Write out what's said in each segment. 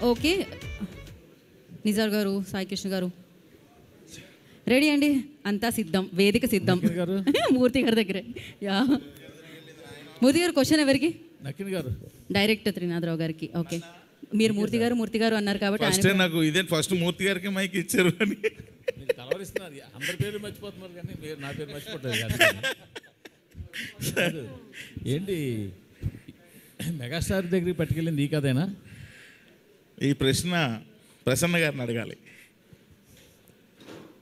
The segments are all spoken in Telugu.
ఓకే, నిజార్ గారు, సాయి కృష్ణ గారు రెడీ అండి? అంతా సిద్ధం, వేదిక సిద్ధం. మూర్తి గారి దగ్గరే. యా, మూర్తి గారు క్వశ్చన్ ఎవరికి? నకిన్ గారు, డైరెక్టర్ త్రినాథరావు గారికి. ఓకే, మీరు మూర్తి గారు అన్నారు కాబట్టి నాకు ఇదే ఫస్ట్ మూర్తి గారికి మైక్ ఇచ్చారు అని కలవరిస్తున్నారు. అందరి పేరు మర్చిపోతున్నారు కానీ నా పేరు మర్చిపోతుంది. ఏంటి మెగాస్టార్ దగ్గరికి పట్టుకెళ్ళింది ఈ కథేనా? ఈ ప్రశ్న ప్రసన్న గారిని అడగాలి.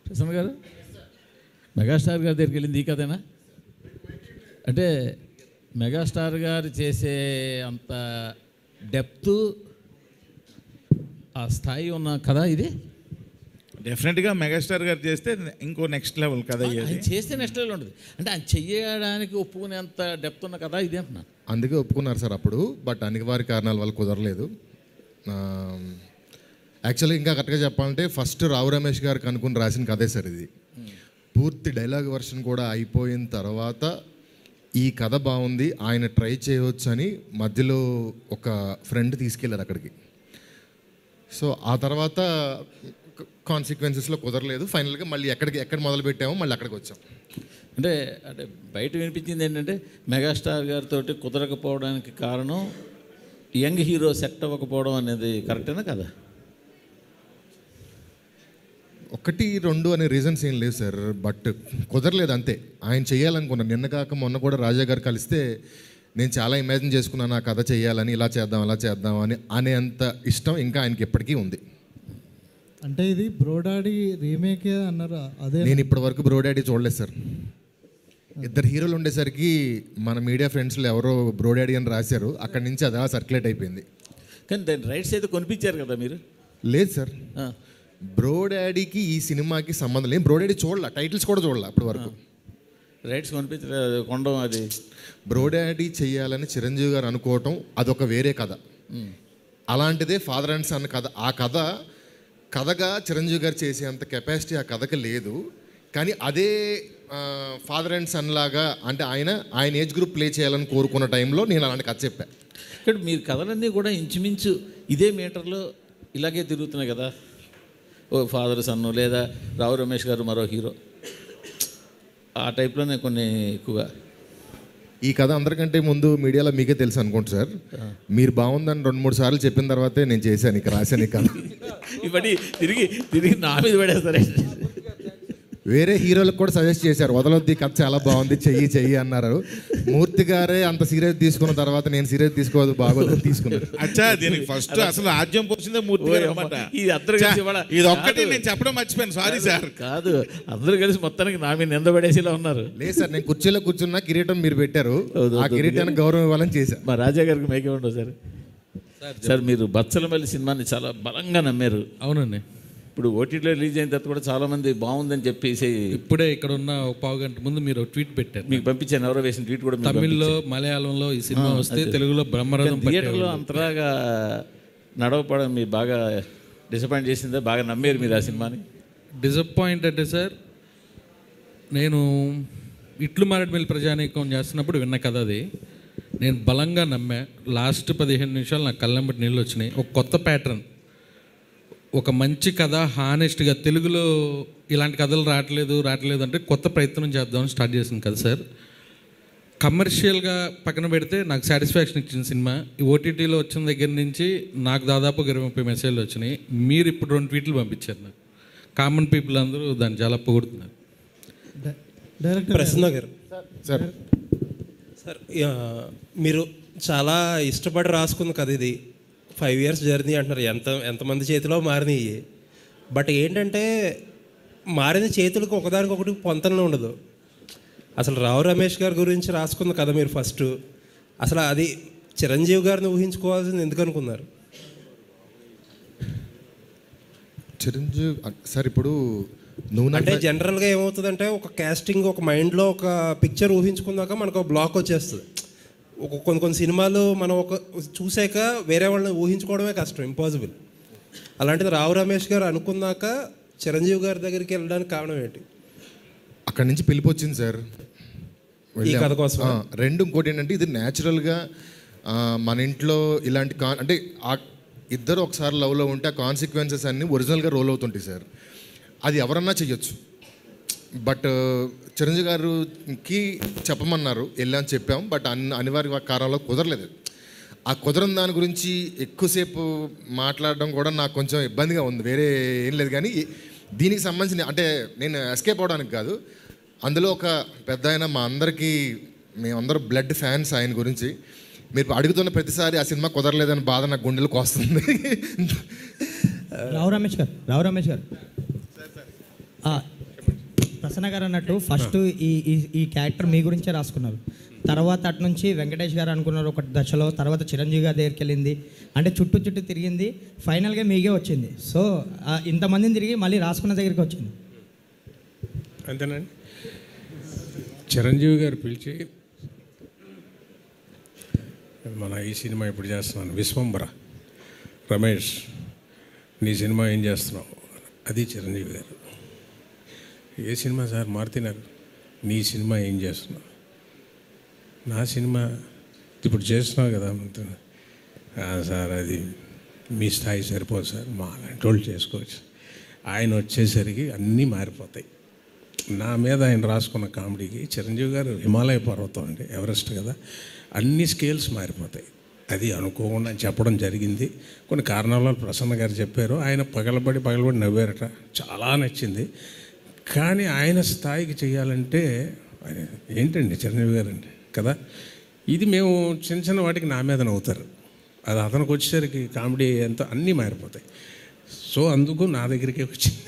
ప్రసన్న గారు, మెగాస్టార్ గారి దగ్గరికి వెళ్ళింది ఈ కథేనా? అంటే మెగాస్టార్ గారు చేసే అంత డెప్త్, ఆ స్థాయి ఉన్న కథ ఇది. డెఫినెట్గా మెగాస్టార్ గారు చేస్తే ఇంకో నెక్స్ట్ లెవెల్ కథ. ఆయన చేస్తే నెక్స్ట్ లెవెల్ ఉంటుంది. అంటే ఆయన చెయ్యడానికి ఒప్పుకునేంత డెప్త్ ఉన్న కథ ఇది అంటున్నా. అందుకే ఒప్పుకున్నారు సార్ అప్పుడు. బట్ అనివార్య కారణాల వల్ల కుదరలేదు. యాక్చువల్గా ఇంకా కరెక్ట్గా చెప్పాలంటే ఫస్ట్ రావు రమేష్ గారికి అనుకుని రాసిన కథే సార్ ఇది. పూర్తి డైలాగ్ వర్షన్ కూడా అయిపోయిన తర్వాత ఈ కథ బాగుంది, ఆయన ట్రై చేయవచ్చు అని మధ్యలో ఒక ఫ్రెండ్ తీసుకెళ్ళారు అక్కడికి. సో ఆ తర్వాత కాన్సిక్వెన్సెస్లో కుదరలేదు. ఫైనల్గా మళ్ళీ ఎక్కడ మొదలు పెట్టామో మళ్ళీ అక్కడికి వచ్చాం. అంటే బయట వినిపించింది ఏంటంటే మెగాస్టార్ గారితో కుదరకపోవడానికి కారణం యంగ్ హీరో సెట్ అవ్వకపోవడం అనేది కరెక్టేనా కదా? 1, 2 అనే రీజన్స్ ఏం లేవు సార్. బట్ కుదరలేదు అంతే. ఆయన చేయాలనుకున్నాను. నిన్న కాక మొన్న కూడా రాజా గారు కలిస్తే నేను చాలా ఇమాజిన్ చేసుకున్నాను ఆ కథ చేయాలని, ఇలా చేద్దాం అలా చేద్దాం అని అనేంత ఇష్టం ఇంకా ఆయనకి ఎప్పటికీ ఉంది. అంటే ఇది బ్రోడాడీ రీమేకే అన్నారు. అదే నేను ఇప్పటి వరకు బ్రోడాడీ చూడలేదు సార్. 2 హీరోలు ఉండేసరికి మన మీడియా ఫ్రెండ్స్లో ఎవరో బ్రోడాడీ అని రాశారు. అక్కడి నుంచి అది సర్క్యులేట్ అయిపోయింది. కానీ దాని రైట్స్ అయితే కొనిపించారు కదా మీరు? లేదు సార్, బ్రోడాడీకి ఈ సినిమాకి సంబంధం లేదు. బ్రోడాడీ చూడాల, టైటిల్స్ కూడా చూడాల అప్పటి వరకు. రైట్స్ కొనడం అది బ్రోడాడీ చేయాలని చిరంజీవి గారు అనుకోవటం అదొక వేరే కథ. అలాంటిదే ఫాదర్ అండ్ సన్ కథ. ఆ కథగా చిరంజీవి గారు చేసేంత కెపాసిటీ ఆ కథకి లేదు. కానీ అదే ఫాదర్ అండ్ సన్ లాగా అంటే ఆయన ఏజ్ గ్రూప్ ప్లే చేయాలని కోరుకున్న టైంలో నేను అలాంటి కథ చెప్పాను. ఇక్కడ మీరు కథలన్నీ కూడా ఇంచుమించు ఇదే మీటర్లో ఇలాగే తిరుగుతున్నాయి కదా. ఓ ఫాదర్ సన్ను, లేదా రావు రమేష్ గారు మరో హీరో, ఆ టైప్లోనే కొన్ని ఎక్కువగా. ఈ కథ అందరికంటే ముందు మీడియాలో మీకే తెలుసు అనుకోండి సార్. మీరు బాగుందని 2-3 సార్లు చెప్పిన తర్వాతే నేను చేశాను, ఇక రాశాను. ఈ కథ ఇవన్నీ తిరిగి నా మీద పడేస్తారే. వేరే హీరోలకు కూడా సజెస్ట్ చేశారు, వదలొద్ది కథ చాలా బాగుంది, చెయ్యి అన్నారు. మూర్తి గారే అంత సీరియస్ తీసుకున్న తర్వాత నేను సీరియస్ తీసుకోవద్దు, బాగోదు తీసుకున్నాను. అచ్చా, దీనికి ఫస్ట్ అసలు ఆద్యం పోసిందే మూర్తి గారు అన్నమాట. ఇది ఒక్కటి నేను చెప్పడం మర్చిపోయాను, సారీ సార్. కాదు, అందరూ కలిసి మొత్తానికి నా మీద నిందపడేసేలా ఉన్నారు. లేదు సార్, నేను కుర్చీలో కూర్చున్నా, కిరీటం మీరు పెట్టారు, ఆ కిరీటానికి గౌరవం ఇవ్వాలని చేశారు. మా రాజా గారికి మేకే ఉండవు సార్. సార్ మీరు బచ్చలమల్లి సినిమాని చాలా బలంగా నమ్మారు. అవునండి. ఇప్పుడు ఓటీటీలో రిలీజ్ అయిన తర్వాత కూడా చాలామంది బాగుందని చెప్పేసి ఇప్పుడే ఇక్కడ ఉన్న ఒక పావు గంట ముందు మీరు ట్వీట్ పెట్టారు, మీకు పంపించాను. ఎవరో వేసిన ట్వీట్ కూడా తమిళ్లో మలయాళంలో ఈ సినిమా వస్తే తెలుగులో బ్రహ్మరథం థియేటర్లో అంతలాగా నడవపడం మీరు బాగా డిసప్పాయింట్ చేసిందే? బాగా నమ్మారు మీరు ఆ సినిమాని? డిసప్పాయింట్ అంటే సార్, నేను ఇట్లు మారేడుమిల్లి ప్రజానీకం చేస్తున్నప్పుడు విన్న కథ అది. నేను బలంగా నమ్మా. లాస్ట్ 15 నిమిషాలు నాకు కళ్ళంబటి నీళ్ళు వచ్చినాయి. ఒక కొత్త ప్యాటర్న్, ఒక మంచి కథ, హానెస్ట్గా తెలుగులో ఇలాంటి కథలు రావట్లేదు అంటే కొత్త ప్రయత్నం చేద్దామని స్టార్ట్ చేసింది కదా సార్. కమర్షియల్గా పక్కన పెడితే నాకు సాటిస్ఫాక్షన్ ఇచ్చిన సినిమా. ఈ ఓటీటీలో వచ్చిన దగ్గర నుంచి నాకు దాదాపు 20-30 మెసేజ్లు వచ్చినాయి. మీరు ఇప్పుడు 2 ట్వీట్లు పంపించారు నాకు. కామన్ పీపుల్ అందరూ దాన్ని చాలా పొగుడుతున్నారు. డైరెక్టర్ ప్రసన్న గారు సార్, మీరు చాలా ఇష్టపడి రాసుకుంది కదా ఇది. 5 years జర్నీ అంటున్నారు. ఎంతమంది చేతిలో మారినాయి. బట్ ఏంటంటే మారిన చేతులకు ఒకదానికొకటి పొంతన ఉండదు. అసలు రావు రమేష్ గారి గురించి రాసుకుంది కదా మీరు ఫస్ట్. అసలు అది చిరంజీవి గారిని ఊహించుకోవాల్సింది ఎందుకు అనుకున్నారు? చిరంజీవి సార్, ఇప్పుడు నువ్వు అంటే జనరల్గా ఏమవుతుందంటే ఒక కాస్టింగ్, ఒక మైండ్లో ఒక పిక్చర్ ఊహించుకున్నాక మనకు ఒక బ్లాక్ వచ్చేస్తుంది. కొన్ని సినిమాలు మనం చూసాక వేరే వాళ్ళని ఊహించుకోవడమే కష్టం, ఇంపాసిబుల్. అలాంటిది రావు రమేష్ గారు అనుకున్నాక చిరంజీవి గారి దగ్గరికి వెళ్ళడానికి కారణం ఏంటి? అక్కడి నుంచి పిలిపొచ్చింది సార్ ఈ కథ కోసం. 2 ఇంకోటి ఏంటంటే ఇది న్యాచురల్గా మన ఇంట్లో ఇలాంటి అంటే ఇద్దరు ఒకసారి లవ్లో ఉంటే ఆ కాన్సిక్వెన్సెస్ అన్నీ ఒరిజినల్గా రోల్ అవుతుంటాయి సార్. అది ఎవరన్నా చెయ్యొచ్చు. బట్ చిరంజీవి గారికి చెప్పమన్నారు, వెళ్ళామని చెప్పాం. బట్ అనివార్య కారణంలో కుదరలేదు. ఆ కుదరని దాని గురించి ఎక్కువసేపు మాట్లాడడం కూడా నాకు కొంచెం ఇబ్బందిగా ఉంది. వేరే ఏం లేదు. కానీ దీనికి సంబంధించిన అంటే నేను ఎస్కేప్ అవడానికి కాదు, అందులో ఒక పెద్ద ఆయన మా అందరికీ, మేమందరూ బ్లడ్ ఫ్యాన్స్ ఆయన గురించి. మీరు అడుగుతున్న ప్రతిసారి ఆ సినిమా కుదరలేదని బాధ నాకు గుండెలకు వస్తుంది. రావు రమేష్ గారు ప్రసన్న గారు అన్నట్టు ఫస్ట్ ఈ క్యారెక్టర్ మీ గురించే రాసుకున్నారు. తర్వాత అటు నుంచి వెంకటేష్ గారు అనుకున్నారు ఒక దశలో, తర్వాత చిరంజీవి గారి దగ్గరికి వెళ్ళింది, అంటే చుట్టూ తిరిగింది, ఫైనల్గా మీకే వచ్చింది. సో ఇంతమందిని తిరిగి మళ్ళీ రాసుకున్న దగ్గరికి వచ్చింది. అంతేనండి. చిరంజీవి గారు పిలిచి మన ఈ సినిమా ఇప్పుడు చేస్తున్నాను విశ్వంబర, రమేష్ నీ సినిమా ఏం చేస్తున్నావు, అది చిరంజీవి గారు. ఏ సినిమా సార్ మారుతున్నారు, నీ సినిమా ఏం చేస్తున్నావు, నా సినిమా ఇప్పుడు చేస్తున్నావు కదా సార్, అది మీ స్థాయి సరిపోదు సార్, మా అలాంటి వాళ్ళు చేసుకోవచ్చు. ఆయన వచ్చేసరికి అన్నీ మారిపోతాయి. నా మీద ఆయన రాసుకున్న కామెడీకి చిరంజీవి గారు హిమాలయ పర్వతం అండి, ఎవరెస్ట్ కదా, అన్ని స్కేల్స్ మారిపోతాయి. అది అనుకోకుండా చెప్పడం జరిగింది. కొన్ని కారణాల వల్ల ప్రసన్న గారు చెప్పారు, ఆయన పగలబడి నవ్వారట, చాలా నచ్చింది. కానీ ఆయన స్థాయికి చేయాలంటే ఏంటండి చిరంజీవి గారు అండి కదా, ఇది మేము చిన్న వాటికి నా మీద నవ్వుతారు, అది అతనికి వచ్చేసరికి కామెడీ ఎంత అన్నీ మారిపోతాయి. సో అందుకు నా దగ్గరికే వచ్చింది.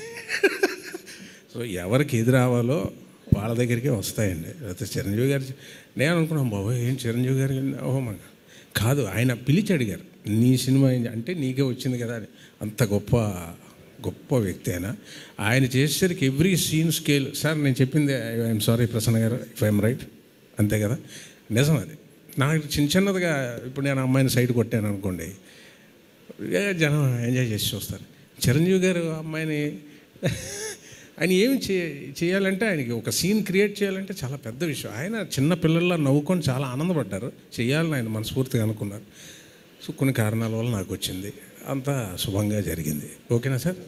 సో ఎవరికి ఎది రావాలో వాళ్ళ దగ్గరికే వస్తాయండి. అయితే చిరంజీవి గారు నేను అనుకున్నాను, బాబోయ్ ఏం చిరంజీవి గారు ఓహో మన కాదు, ఆయన పిలిచి అడిగారు నీ సినిమా అంటే నీకే వచ్చింది కదా అని. అంత గొప్ప వ్యక్తి ఆయన చేసేసరికి ఎవ్రీ సీన్ స్కేల్. సార్ నేను చెప్పింది ఐఎమ్ సారీ ప్రసన్న గారు ఇఫ్ ఐఎమ్ రైట్, అంతే కదా, నిజం అది. నాకు చిన్నదిగా ఇప్పుడు నేను అమ్మాయిని సైడ్ కొట్టాను అనుకోండి, జనం ఎంజాయ్ చేసి చూస్తారు. చిరంజీవి గారు అమ్మాయిని ఆయన ఏమి చేయాలంటే, ఆయనకి ఒక సీన్ క్రియేట్ చేయాలంటే చాలా పెద్ద విషయం. ఆయన చిన్న పిల్లల్లో నవ్వుకొని చాలా ఆనందపడ్డారు, చేయాలని ఆయన మనస్ఫూర్తిగా అనుకున్నారు. సో కొన్ని కారణాల వల్ల నాకు వచ్చింది, అంతా శుభంగా జరిగింది. ఓకేనా సార్?